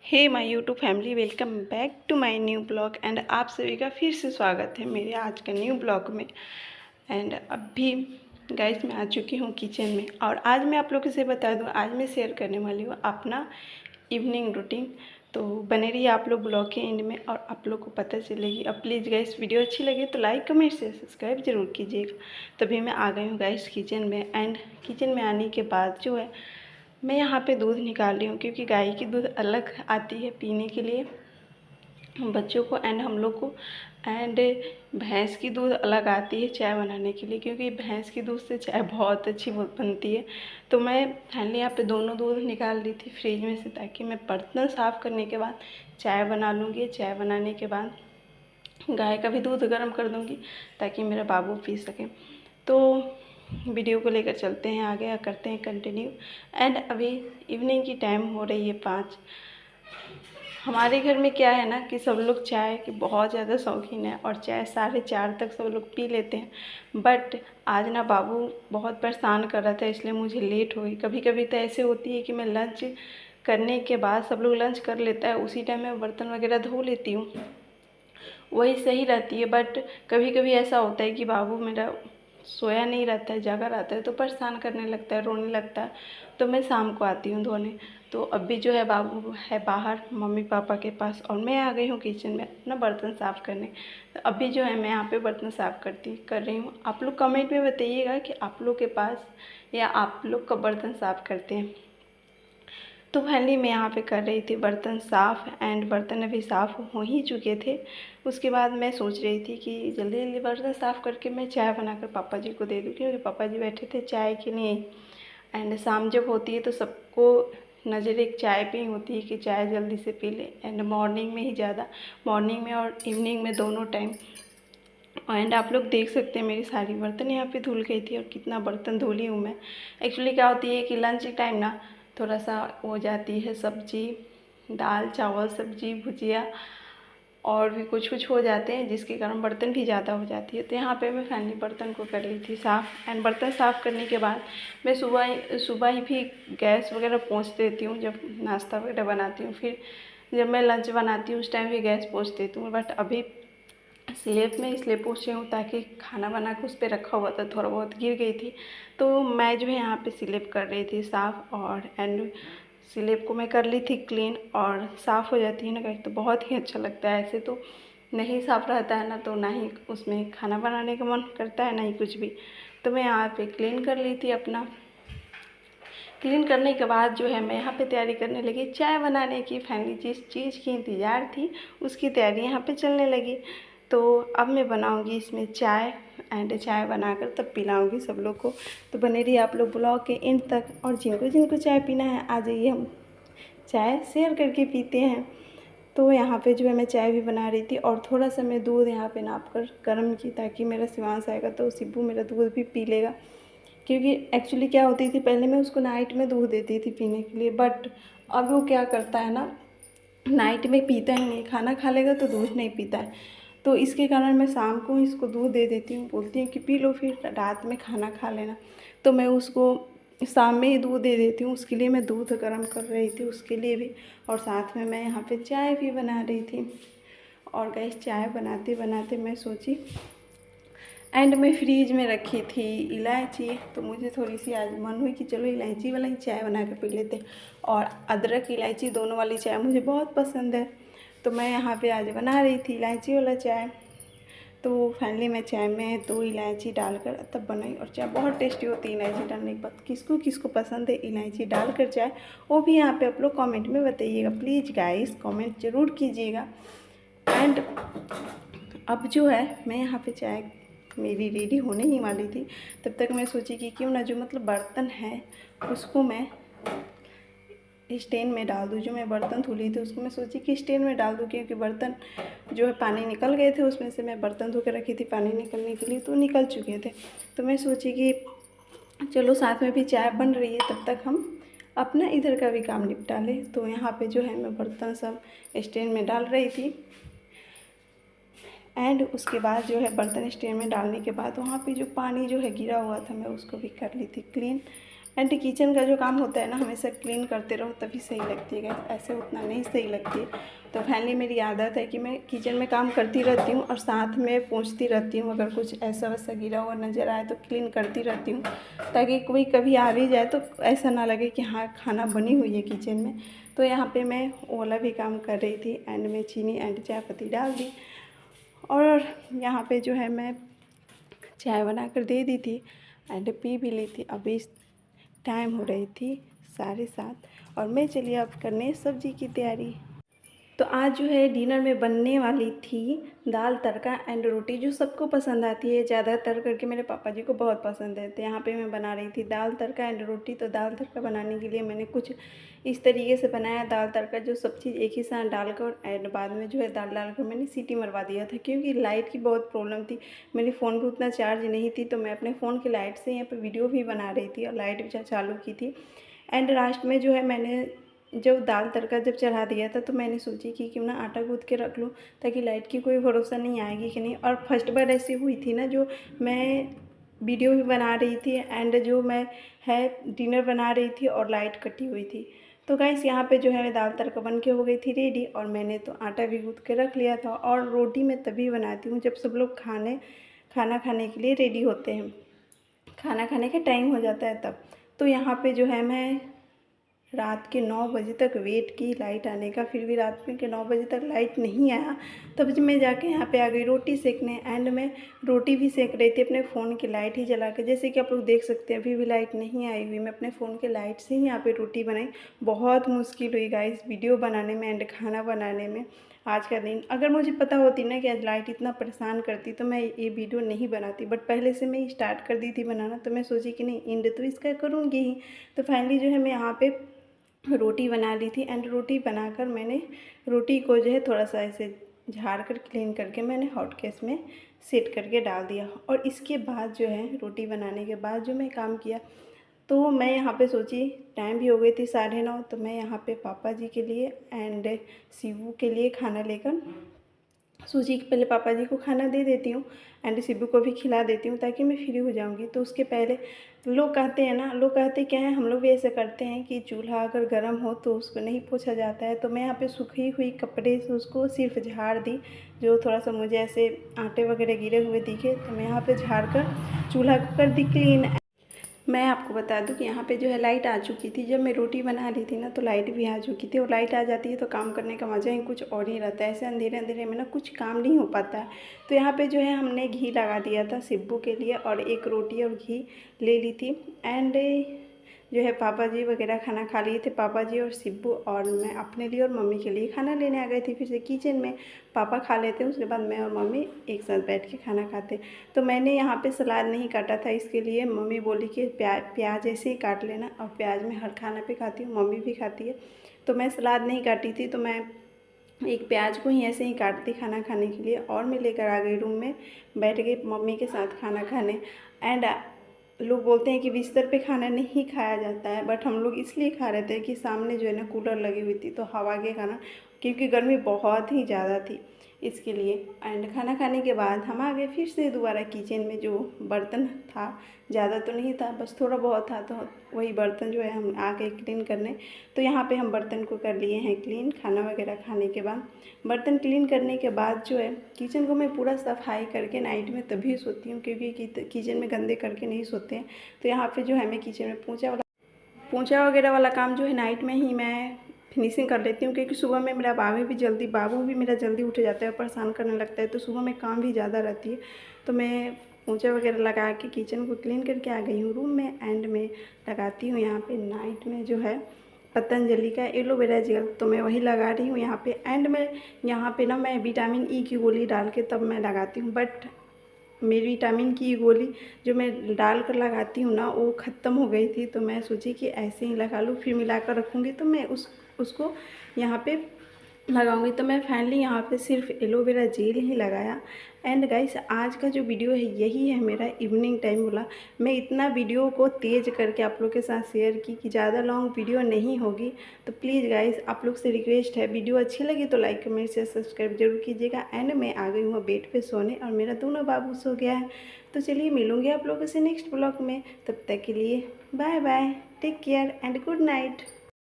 Hey my YouTube family, welcome back to my new blog. And आप सभी का फिर से स्वागत है मेरे आज के न्यू ब्लॉग में। एंड अभी गाइस मैं आ चुकी हूँ किचन में, और आज मैं आप लोगों से बता दूँ, आज मैं शेयर करने वाली हूँ अपना इवनिंग रूटीन। तो बने रहिए आप लोग ब्लॉग के एंड में और आप लोग को पता चलेगी। अब प्लीज़ गाइस वीडियो अच्छी लगे तो लाइक कमेंट से सब्सक्राइब जरूर कीजिएगा। तभी मैं आ गई हूँ गाइस किचन में। एंड किचन में आने के बाद जो है मैं यहाँ पे दूध निकाल रही हूँ, क्योंकि गाय की दूध अलग आती है पीने के लिए बच्चों को एंड हम लोग को। एंड भैंस की दूध अलग आती है चाय बनाने के लिए, क्योंकि भैंस की दूध से चाय बहुत अच्छी बनती है। तो मैं फाइनली यहाँ पे दोनों दूध निकाल ली थी फ्रिज में से, ताकि मैं बर्तन साफ़ करने के बाद चाय बना लूँगी। चाय बनाने के बाद गाय का भी दूध गर्म कर दूँगी ताकि मेरा बाबू पी सके। तो वीडियो को लेकर चलते हैं आगे, करते हैं कंटिन्यू। एंड अभी इवनिंग की टाइम हो रही है 5। हमारे घर में क्या है ना कि सब लोग चाय के बहुत ज़्यादा शौकीन है और चाय 4:30 तक सब लोग पी लेते हैं। बट आज ना बाबू बहुत परेशान कर रहा था, इसलिए मुझे लेट हो गई। कभी कभी तो ऐसे होती है कि मैं लंच करने के बाद, सब लोग लंच कर लेता है उसी टाइम मैं बर्तन वगैरह धो लेती हूँ, वही सही रहती है। बट कभी कभी ऐसा होता है कि बाबू मेरा सोया नहीं रहता है, जागा रहता है, तो परेशान करने लगता है, रोने लगता है। तो मैं शाम को आती हूँ धोने। तो अभी जो है बाबू है बाहर मम्मी पापा के पास, और मैं आ गई हूँ किचन में अपना बर्तन साफ़ करने। तो अभी जो है मैं यहाँ पे बर्तन साफ़ कर रही हूँ। आप लोग कमेंट में बताइएगा कि आप लोग के पास या आप लोग कब बर्तन साफ़ करते हैं। तो फाइनली मैं यहाँ पे कर रही थी बर्तन साफ़, एंड बर्तन अभी साफ़ हो ही चुके थे। उसके बाद मैं सोच रही थी कि जल्दी जल्दी बर्तन साफ़ करके मैं चाय बनाकर पापा जी को दे दूँ, क्योंकि पापा जी बैठे थे चाय के लिए। एंड शाम जब होती है तो सबको नज़र एक चाय पे ही होती है कि चाय जल्दी से पी ले। एंड मॉर्निंग में ही ज़्यादा, मॉर्निंग में और इवनिंग में दोनों टाइम। एंड आप लोग देख सकते हैं मेरी सारी बर्तन यहाँ पे धुल गई थी, और कितना बर्तन धुली हूँ मैं। एक्चुअली क्या होती है कि लंच टाइम ना थोड़ा सा हो जाती है, सब्जी दाल चावल सब्जी भुजिया और भी कुछ कुछ हो जाते हैं, जिसके कारण बर्तन भी ज़्यादा हो जाती है। तो यहाँ पे मैं फाइनली बर्तन को कर ली थी साफ़। एंड बर्तन साफ़ करने के बाद मैं सुबह ही भी गैस वगैरह पोंछ देती हूँ, जब नाश्ता वगैरह बनाती हूँ। फिर जब मैं लंच बनाती हूँ उस टाइम भी गैस पोंछ देती हूँ। बट अभी स्लेब में इसलिए पोंछ रही हूँ ताकि खाना बना के उस पर रखा हुआ था, थोड़ा बहुत गिर गई थी। तो मैं जो है यहाँ पे स्लेब कर रही थी साफ़, और एंड स्लेब को मैं कर ली थी क्लीन। और साफ़ हो जाती है ना गाइस तो बहुत ही अच्छा लगता है। ऐसे तो नहीं साफ़ रहता है ना, तो ना ही उसमें खाना बनाने का मन करता है, ना ही कुछ भी। तो मैं यहाँ पे क्लीन कर ली थी अपना। क्लीन करने के बाद जो है मैं यहाँ पे तैयारी करने लगी चाय बनाने की। फाइनली जिस चीज़ की इंतज़ार थी उसकी तैयारी यहाँ पे चलने लगी। तो अब मैं बनाऊँगी इसमें चाय, एंड चाय बनाकर तब पिलाऊँगी सब लोग को। तो बने रहिए आप लोग ब्लॉग के एंड तक, और जिनको जिनको चाय पीना है आ जाइए, हम चाय शेयर करके पीते हैं। तो यहाँ पे जो है मैं चाय भी बना रही थी, और थोड़ा सा मैं दूध यहाँ पे नाप कर गर्म की, ताकि मेरा शिवांश आएगा तो शिबू मेरा दूध भी पी लेगा। क्योंकि एक्चुअली क्या होती थी, पहले मैं उसको नाइट में दूध देती थी पीने के लिए, बट अब वो क्या करता है ना, नाइट में पीता ही नहीं, खाना खा लेगा तो दूध नहीं पीता है। तो इसके कारण मैं शाम को इसको दूध दे देती हूँ, बोलती हूँ कि पी लो फिर रात में खाना खा लेना। तो मैं उसको शाम में ही दूध दे देती हूँ। उसके लिए मैं दूध गर्म कर रही थी उसके लिए भी, और साथ में मैं यहाँ पे चाय भी बना रही थी। और गैस चाय बनाते बनाते मैं सोची, एंड मैं फ्रीज में रखी थी इलायची, तो मुझे थोड़ी सी आज मन हुई कि चलो इलायची वाला ही चाय बना के पी लेते हैं। और अदरक इलायची दोनों वाली चाय मुझे बहुत पसंद है, तो मैं यहाँ पे आज बना रही थी इलायची वाला चाय। तो फाइनली मैं चाय में 2 इलायची डालकर तब बनाई, और चाय बहुत टेस्टी होती है इलायची डालने के बाद। किसको किसको पसंद है इलायची डालकर चाय, वो भी यहाँ पे आप लोग कमेंट में बताइएगा। प्लीज़ गाइस कमेंट ज़रूर कीजिएगा। एंड अब जो है मैं यहाँ पे चाय मेरी रेडी होने ही वाली थी, तब तक मैं सोची कि क्यों ना जो मतलब बर्तन है उसको मैं स्टैंड में डाल दूँ। जो मैं बर्तन धुली थी उसको मैं सोची कि स्टैंड में डाल दूँ, क्योंकि बर्तन जो है पानी निकल गए थे उसमें से। मैं बर्तन धो के रखी थी पानी निकलने के लिए, तो निकल चुके थे। तो मैं सोची कि चलो साथ में भी चाय बन रही है, तब तक हम अपना इधर का भी काम निपटा लें। तो यहाँ पे जो है मैं बर्तन सब स्टैंड में डाल रही थी। एंड उसके बाद जो है बर्तन स्टैंड में डालने के बाद वहाँ पे जो पानी जो है गिरा हुआ था मैं उसको भी कर ली थी क्लीन। एंड किचन का जो काम होता है ना, हमेशा क्लीन करते रहो तभी सही लगती है गाइस, ऐसे उतना नहीं सही लगती है। तो फाइनली मेरी आदत है कि मैं किचन में काम करती रहती हूँ और साथ में पोंछती रहती हूँ। अगर कुछ ऐसा वैसा गिरा हुआ नज़र आए तो क्लीन करती रहती हूँ, ताकि कोई कभी आ भी जाए तो ऐसा ना लगे कि हाँ खाना बनी हुई है किचन में। तो यहाँ पे मैं वो वाला भी काम कर रही थी एंड में चीनी एंड चाय पत्ती डाल दी और यहाँ पे जो है मैं चाय बनाकर दे दी थी एंड पी भी ली थी। अभी टाइम हो रही थी 7:30 और मैं चलिए अब करने सब्जी की तैयारी। तो आज जो है डिनर में बनने वाली थी दाल तड़का एंड रोटी, जो सबको पसंद आती है, ज़्यादातर करके मेरे पापा जी को बहुत पसंद है। तो यहाँ पे मैं बना रही थी दाल तड़का एंड रोटी। तो दाल तड़का बनाने के लिए मैंने कुछ इस तरीके से बनाया दाल तड़का, जो सब चीज़ एक ही साथ डालकर एंड बाद में जो है दाल डालकर मैंने सीटी मरवा दिया था, क्योंकि लाइट की बहुत प्रॉब्लम थी। मेरी फ़ोन भी उतना चार्ज नहीं थी, तो मैं अपने फ़ोन की लाइट से यहाँ पर वीडियो भी बना रही थी और लाइट भी चालू की थी। एंड लास्ट में जो है मैंने जब दाल तड़का जब चढ़ा दिया था तो मैंने सोची कि क्यों ना आटा गूँथ के रख लूँ, ताकि लाइट की कोई भरोसा नहीं आएगी कि नहीं। और फर्स्ट बार ऐसी हुई थी ना, जो मैं वीडियो भी बना रही थी एंड जो मैं है डिनर बना रही थी और लाइट कटी हुई थी। तो गाइस यहाँ पे जो है दाल तड़का बन के हो गई थी रेडी और मैंने तो आटा भी गूँथ के रख लिया था। और रोटी मैं तभी बनाती हूँ जब सब लोग खाना खाने के लिए रेडी होते हैं, खाना खाने का टाइम हो जाता है तब। तो यहाँ पे जो है मैं रात के 9 बजे तक वेट की लाइट आने का, फिर भी रात के 9 बजे तक लाइट नहीं आया। तब जब मैं जाके यहाँ पे आ गई रोटी सेकने एंड मैं रोटी भी सेक रही थी अपने फ़ोन की लाइट ही जला के। जैसे कि आप लोग देख सकते हैं अभी भी लाइट नहीं आई हुई, मैं अपने फ़ोन के लाइट से ही यहाँ पे रोटी बनाई। बहुत मुश्किल हुई गाइस वीडियो बनाने में एंड खाना बनाने में आज का दिन। अगर मुझे पता होती ना कि आज लाइट इतना परेशान करती तो मैं ये वीडियो नहीं बनाती, बट पहले से मैं स्टार्ट कर दी थी बनाना, तो मैं सोची कि नहीं एंड तो इसका करूँगी ही। तो फाइनली जो है मैं यहाँ पे रोटी बना ली थी एंड रोटी बनाकर मैंने रोटी को जो है थोड़ा सा ऐसे झाड़ कर क्लीन करके मैंने हॉट केस में सेट करके डाल दिया। और इसके बाद जो है रोटी बनाने के बाद जो मैं काम किया, तो मैं यहाँ पे सोची टाइम भी हो गई थी 9:30, तो मैं यहाँ पे पापा जी के लिए एंड शिवू के लिए खाना लेकर सोची कि पहले पापा जी को खाना दे देती हूँ एंड शिबू को भी खिला देती हूँ, ताकि मैं फ्री हो जाऊँगी। तो उसके पहले लोग कहते हैं ना, लोग कहते क्या है, हम लोग भी ऐसे करते हैं कि चूल्हा अगर गर्म हो तो उसको नहीं पोंछा जाता है। तो मैं यहाँ पे सूखी हुई कपड़े से उसको सिर्फ झाड़ दी, जो थोड़ा सा मुझे ऐसे आटे वगैरह गिरे हुए दिखे तो मैं यहाँ पे झाड़ कर चूल्हा को कर दी क्लीन। मैं आपको बता दूं कि यहाँ पे जो है लाइट आ चुकी थी, जब मैं रोटी बना रही थी ना तो लाइट भी आ चुकी थी। और लाइट आ जाती है तो काम करने का मज़ा ही कुछ और ही रहता है, ऐसे अंधेरे अंधेरे में ना कुछ काम नहीं हो पाता है। तो यहाँ पे जो है हमने घी लगा दिया था शिब्बू के लिए और एक रोटी और घी ले ली थी एंड जो है पापा जी वगैरह खाना खा लिए थे, पापा जी और शिब्बू, और मैं अपने लिए और मम्मी के लिए खाना लेने आ गई थी फिर से किचन में। पापा खा लेते उसके बाद मैं और मम्मी एक साथ बैठ के खाना खाते। तो मैंने यहाँ पे सलाद नहीं काटा था, इसके लिए मम्मी बोली कि प्याज ऐसे ही काट लेना, और प्याज मैं हर खाना पे खाती हूँ, मम्मी भी खाती है। तो मैं सलाद नहीं काटी थी, तो मैं एक प्याज को ही ऐसे ही काटती खाना खाने के लिए। और मैं लेकर आ गई रूम में, बैठ गई मम्मी के साथ खाना खाने। एंड लोग बोलते हैं कि बिस्तर पे खाना नहीं खाया जाता है, बट हम लोग इसलिए खा रहे थे कि सामने जो है ना कूलर लगी हुई थी तो हवा के खाना, क्योंकि गर्मी बहुत ही ज़्यादा थी इसके लिए। एंड खाना खाने के बाद हम आ गए फिर से दोबारा किचन में। जो बर्तन था ज़्यादा तो नहीं था, बस थोड़ा बहुत था, तो वही बर्तन जो है हम आ गए क्लीन करने। तो यहाँ पे हम बर्तन को कर लिए हैं क्लीन खाना वगैरह खाने के बाद। बर्तन क्लीन करने के बाद जो है किचन को मैं पूरा सफाई करके नाइट में तभी सोती हूँ, क्योंकि किचन में गंदे करके नहीं सोते हैं। तो यहाँ पर जो है मैं किचन में पोंछा वगैरह वाला काम जो है नाइट में ही मैं फिनिशिंग कर लेती हूँ, क्योंकि सुबह में मेरा बाबू भी मेरा जल्दी उठ जाता है, परेशान करने लगता है, तो सुबह में काम भी ज़्यादा रहती है। तो मैं पोंछा वगैरह लगा के किचन को क्लीन करके आ गई हूँ रूम में एंड में लगाती हूँ यहाँ पे नाइट में जो है पतंजलि का एलोवेरा जेल, तो मैं वही लगा रही हूँ यहाँ पे। एंड में यहाँ पे ना मैं विटामिन ई की गोली डाल के तब मैं लगाती हूँ, बट मेरी विटामिन की गोली जो मैं डाल कर लगाती हूँ ना वो ख़त्म हो गई थी, तो मैं सोची कि ऐसे ही लगा लूँ, फिर मिला कर रखूँगी तो मैं उसको यहाँ पे लगाऊंगी। तो मैं फाइनली यहाँ पे सिर्फ एलोवेरा जेल ही लगाया। एंड गाइस आज का जो वीडियो है यही है मेरा इवनिंग टाइम वाला। मैं इतना वीडियो को तेज़ करके आप लोग के साथ शेयर की कि ज़्यादा लॉन्ग वीडियो नहीं होगी। तो प्लीज़ गाइस आप लोग से रिक्वेस्ट है, वीडियो अच्छी लगी तो लाइक कमेंट शेयर सब्सक्राइब जरूर कीजिएगा। एंड मैं आ गई हूँ बेड पे सोने और मेरा दोनों बाबू सो गया है। तो चलिए मिलूँगी आप लोगों से नेक्स्ट ब्लॉग में, तब तक के लिए bye bye, take care and good night.